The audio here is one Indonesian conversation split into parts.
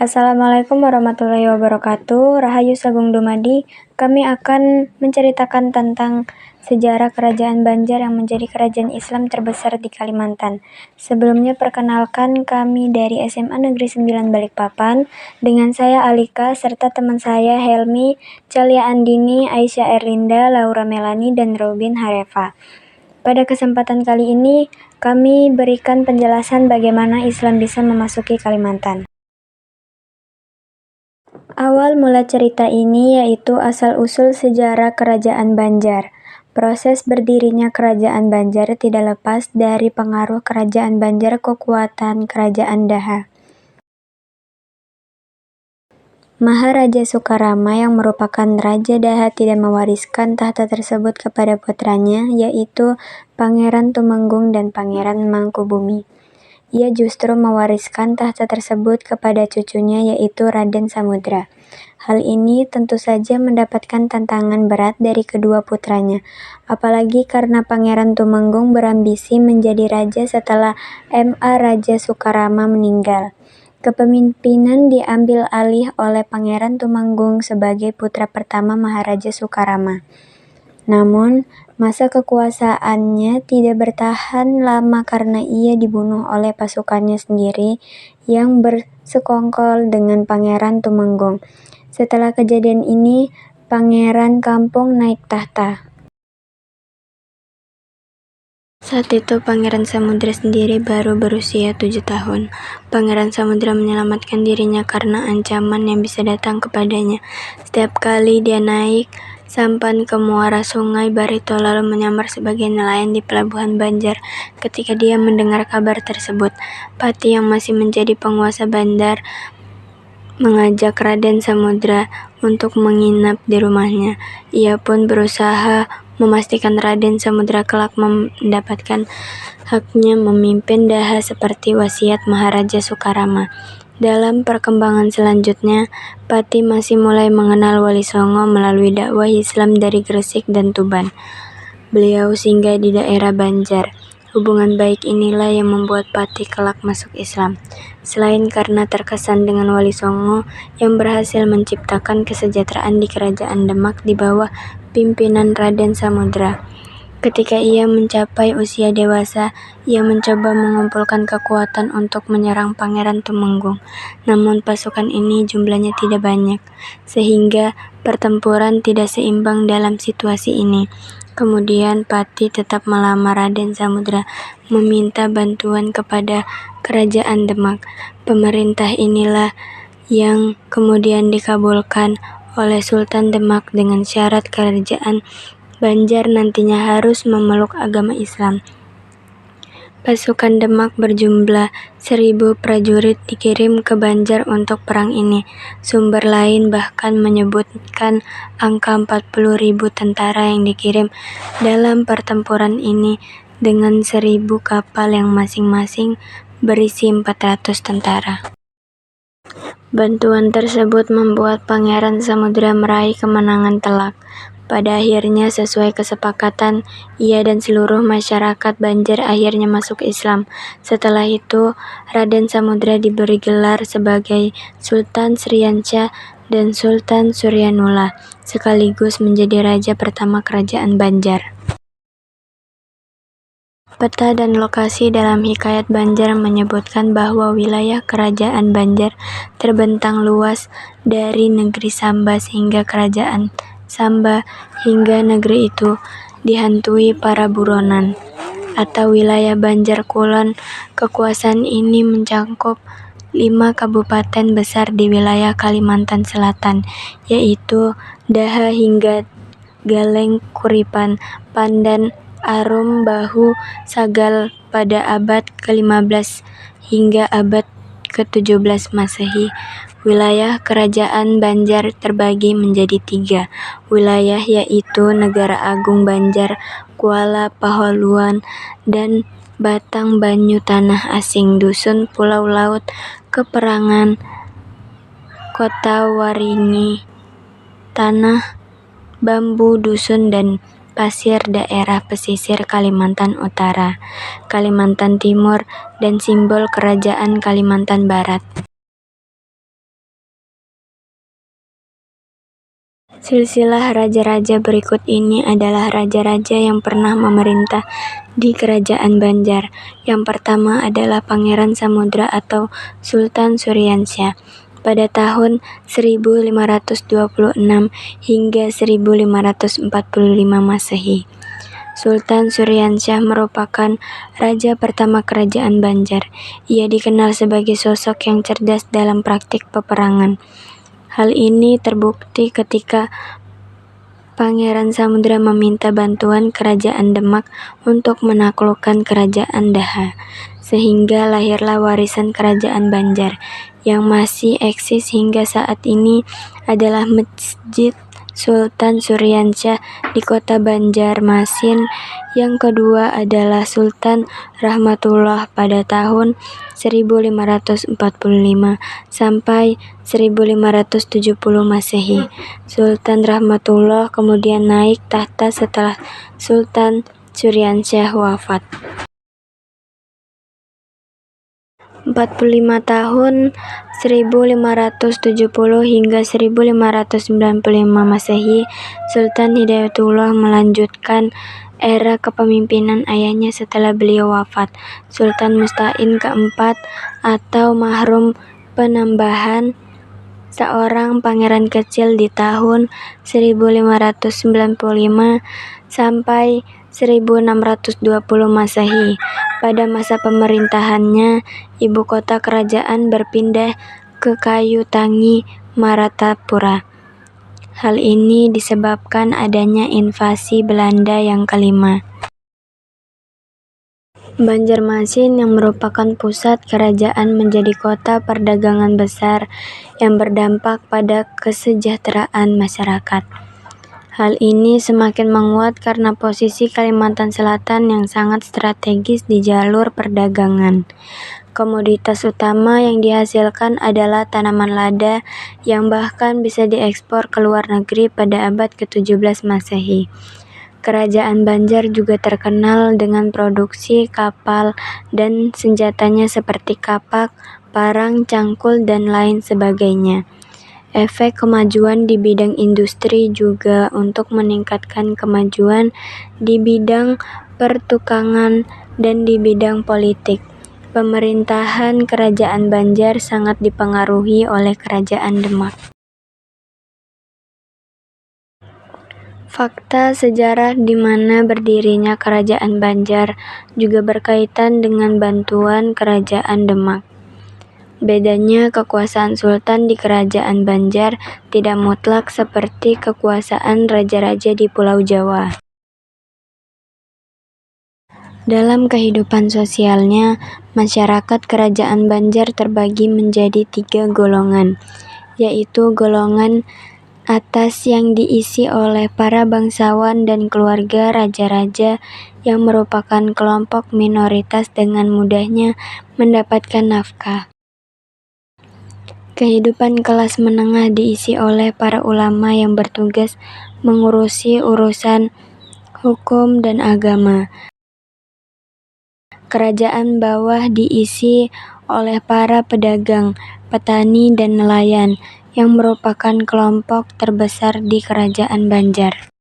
Assalamualaikum warahmatullahi wabarakatuh. Rahayu Sagung Dumadi. Kami akan menceritakan tentang sejarah Kerajaan Banjar yang menjadi kerajaan Islam terbesar di Kalimantan. Sebelumnya perkenalkan, kami dari SMA Negeri 9 Balikpapan dengan saya Alika serta teman saya Helmi, Celia Andini, Aisyah Erlinda, Laura Melani, dan Robin Harefa. Pada kesempatan kali ini, kami berikan penjelasan bagaimana Islam bisa memasuki Kalimantan. Awal mula cerita ini yaitu asal-usul sejarah Kerajaan Banjar. Proses berdirinya Kerajaan Banjar tidak lepas dari pengaruh Kerajaan Banjar kekuatan Kerajaan Daha. Maharaja Sukarama yang merupakan Raja Daha tidak mewariskan tahta tersebut kepada putranya, yaitu Pangeran Tumenggung dan Pangeran Mangkubumi. Ia justru mewariskan tahta tersebut kepada cucunya, yaitu Raden Samudra. Hal ini tentu saja mendapatkan tantangan berat dari kedua putranya, apalagi karena Pangeran Tumenggung berambisi menjadi raja setelah M.A. Raja Sukarama meninggal. Kepemimpinan diambil alih oleh Pangeran Tumenggung sebagai putra pertama Maharaja Sukarama. Namun, masa kekuasaannya tidak bertahan lama karena ia dibunuh oleh pasukannya sendiri yang bersekongkol dengan Pangeran Tumenggung. Setelah kejadian ini, Pangeran Kampung naik tahta. Saat itu Pangeran Samudra sendiri baru berusia 7 tahun. Pangeran Samudra menyelamatkan dirinya karena ancaman yang bisa datang kepadanya. Setiap kali dia naik sampan ke muara sungai Barito lalu menyamar sebagai nelayan di pelabuhan Banjar. Ketika dia mendengar kabar tersebut, Pati yang masih menjadi penguasa bandar mengajak Raden Samudra untuk menginap di rumahnya. Ia pun berusaha memastikan Raden Samudra kelak mendapatkan haknya memimpin Daha seperti wasiat Maharaja Sukarama. Dalam perkembangan selanjutnya, Pati masih mulai mengenal Wali Songo melalui dakwah Islam dari Gresik dan Tuban. Beliau singgah di daerah Banjar. Hubungan baik inilah yang membuat Pati kelak masuk Islam. Selain karena terkesan dengan Wali Songo yang berhasil menciptakan kesejahteraan di Kerajaan Demak di bawah pimpinan Raden Samudra. Ketika ia mencapai usia dewasa, ia mencoba mengumpulkan kekuatan untuk menyerang Pangeran Tumenggung. Namun pasukan ini jumlahnya tidak banyak, sehingga pertempuran tidak seimbang dalam situasi ini. Kemudian Pati tetap melamar Raden Samudra, meminta bantuan kepada Kerajaan Demak. Pemerintah inilah yang kemudian dikabulkan oleh Sultan Demak dengan syarat Kerajaan Banjar nantinya harus memeluk agama Islam. Pasukan Demak berjumlah 1.000 prajurit dikirim ke Banjar untuk perang ini. Sumber lain bahkan menyebutkan angka 40.000 tentara yang dikirim dalam pertempuran ini dengan 1.000 kapal yang masing-masing berisi 400 tentara. Bantuan tersebut membuat Pangeran Samudra meraih kemenangan telak. Pada akhirnya sesuai kesepakatan, ia dan seluruh masyarakat Banjar akhirnya masuk Islam. Setelah itu, Raden Samudra diberi gelar sebagai Sultan Sriansyah dan Sultan Suryanula, sekaligus menjadi raja pertama Kerajaan Banjar. Peta dan lokasi dalam Hikayat Banjar menyebutkan bahwa wilayah Kerajaan Banjar terbentang luas dari negeri Samba sehingga Kerajaan Samba hingga negeri itu dihantui para buronan atau wilayah Banjar Kulon. Kekuasaan ini mencakup 5 kabupaten besar di wilayah Kalimantan Selatan, yaitu Daha hingga Galeng Kuripan, Pandan, Arum, Bahu, Sagal pada abad ke-15 hingga abad ke-17 Masehi. Wilayah Kerajaan Banjar terbagi menjadi 3 wilayah, yaitu Negara Agung Banjar, Kuala Pahlawan, dan Batang Banyu Tanah Asing, Dusun Pulau Laut, Keperangan, Kota Waringin, Tanah Bambu, Dusun dan Pasir daerah pesisir Kalimantan Utara, Kalimantan Timur, dan simbol Kerajaan Kalimantan Barat. Silsilah raja-raja berikut ini adalah raja-raja yang pernah memerintah di Kerajaan Banjar. Yang pertama adalah Pangeran Samudra atau Sultan Suryansyah pada tahun 1526 hingga 1545 Masehi. Sultan Suryansyah merupakan raja pertama Kerajaan Banjar. Ia dikenal sebagai sosok yang cerdas dalam praktik peperangan. Hal ini terbukti ketika Pangeran Samudra meminta bantuan Kerajaan Demak untuk menaklukkan Kerajaan Daha, sehingga lahirlah warisan Kerajaan Banjar yang masih eksis hingga saat ini adalah Masjid Sultan Suryansyah di kota Banjarmasin. Yang kedua adalah Sultan Rahmatullah pada tahun 1545 sampai 1570 Masehi. Sultan Rahmatullah kemudian naik tahta setelah Sultan Suryansyah wafat. 45 tahun 1570 hingga 1595 Masehi, Sultan Hidayatullah melanjutkan era kepemimpinan ayahnya setelah beliau wafat. Sultan Musta'in keempat atau Mahrum penambahan seorang pangeran kecil di tahun 1595 sampai 1620 Masehi. Pada masa pemerintahannya, ibu kota kerajaan berpindah ke Kayu Tangi, Maratapura. Hal ini disebabkan adanya invasi Belanda yang kelima. Banjarmasin yang merupakan pusat kerajaan menjadi kota perdagangan besar yang berdampak pada kesejahteraan masyarakat. Hal ini semakin menguat karena posisi Kalimantan Selatan yang sangat strategis di jalur perdagangan. Komoditas utama yang dihasilkan adalah tanaman lada yang bahkan bisa diekspor ke luar negeri pada abad ke-17 Masehi. Kerajaan Banjar juga terkenal dengan produksi kapal dan senjatanya seperti kapak, parang, cangkul, dan lain sebagainya. Efek kemajuan di bidang industri juga untuk meningkatkan kemajuan di bidang pertukangan dan di bidang politik. Pemerintahan Kerajaan Banjar sangat dipengaruhi oleh Kerajaan Demak. Fakta sejarah di mana berdirinya Kerajaan Banjar juga berkaitan dengan bantuan Kerajaan Demak. Bedanya kekuasaan sultan di Kerajaan Banjar tidak mutlak seperti kekuasaan raja-raja di Pulau Jawa. Dalam kehidupan sosialnya, masyarakat Kerajaan Banjar terbagi menjadi 3 golongan, yaitu golongan atas yang diisi oleh para bangsawan dan keluarga raja-raja yang merupakan kelompok minoritas dengan mudahnya mendapatkan nafkah. Kehidupan kelas menengah diisi oleh para ulama yang bertugas mengurusi urusan hukum dan agama. Kerajaan bawah diisi oleh para pedagang, petani, dan nelayan yang merupakan kelompok terbesar di Kerajaan Banjar.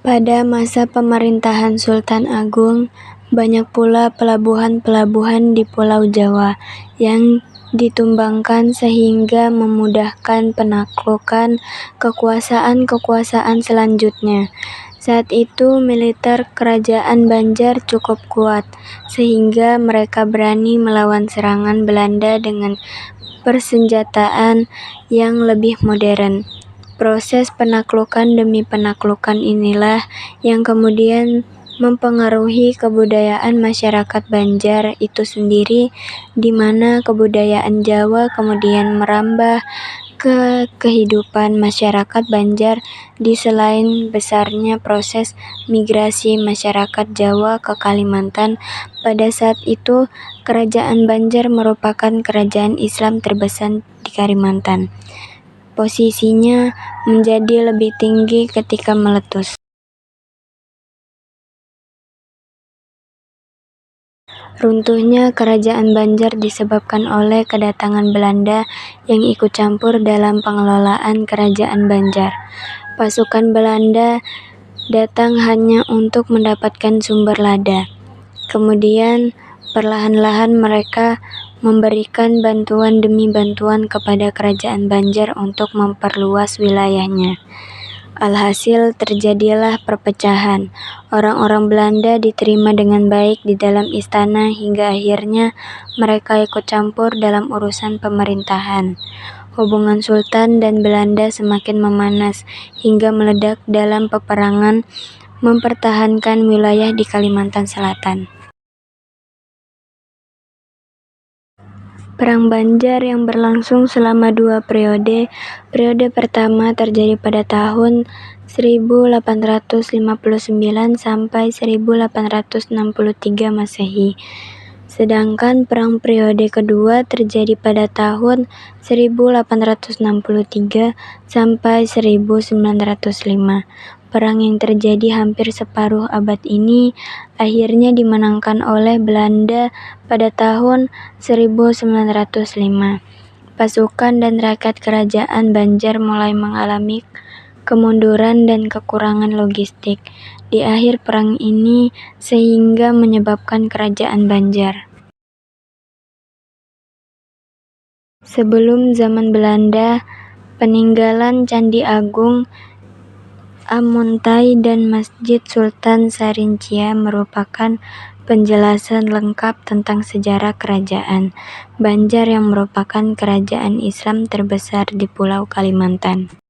Pada masa pemerintahan Sultan Agung, banyak pula pelabuhan-pelabuhan di Pulau Jawa yang ditumbangkan sehingga memudahkan penaklukan kekuasaan-kekuasaan selanjutnya. Saat itu militer Kerajaan Banjar cukup kuat, sehingga mereka berani melawan serangan Belanda dengan persenjataan yang lebih modern. Proses penaklukan demi penaklukan inilah yang kemudian mempengaruhi kebudayaan masyarakat Banjar itu sendiri, di mana kebudayaan Jawa kemudian merambah ke kehidupan masyarakat Banjar di selain besarnya proses migrasi masyarakat Jawa ke Kalimantan. Pada saat itu, Kerajaan Banjar merupakan kerajaan Islam terbesar di Kalimantan. Posisinya menjadi lebih tinggi ketika meletus. Runtuhnya Kerajaan Banjar disebabkan oleh kedatangan Belanda yang ikut campur dalam pengelolaan Kerajaan Banjar. Pasukan Belanda datang hanya untuk mendapatkan sumber lada. Kemudian, perlahan-lahan mereka memberikan bantuan demi bantuan kepada Kerajaan Banjar untuk memperluas wilayahnya. Alhasil terjadilah perpecahan. Orang-orang Belanda diterima dengan baik di dalam istana hingga akhirnya mereka ikut campur dalam urusan pemerintahan. Hubungan Sultan dan Belanda semakin memanas hingga meledak dalam peperangan mempertahankan wilayah di Kalimantan Selatan. Perang Banjar yang berlangsung selama 2 periode. Periode pertama terjadi pada tahun 1859 sampai 1863 Masehi. Sedangkan perang periode kedua terjadi pada tahun 1863 sampai 1905. Perang yang terjadi hampir separuh abad ini akhirnya dimenangkan oleh Belanda pada tahun 1905. Pasukan dan rakyat Kerajaan Banjar mulai mengalami kemunduran dan kekurangan logistik di akhir perang ini sehingga menyebabkan Kerajaan Banjar. Sebelum zaman Belanda, peninggalan Candi Agung Amontai dan Masjid Sultan Sarincia merupakan penjelasan lengkap tentang sejarah Kerajaan Banjar yang merupakan kerajaan Islam terbesar di Pulau Kalimantan.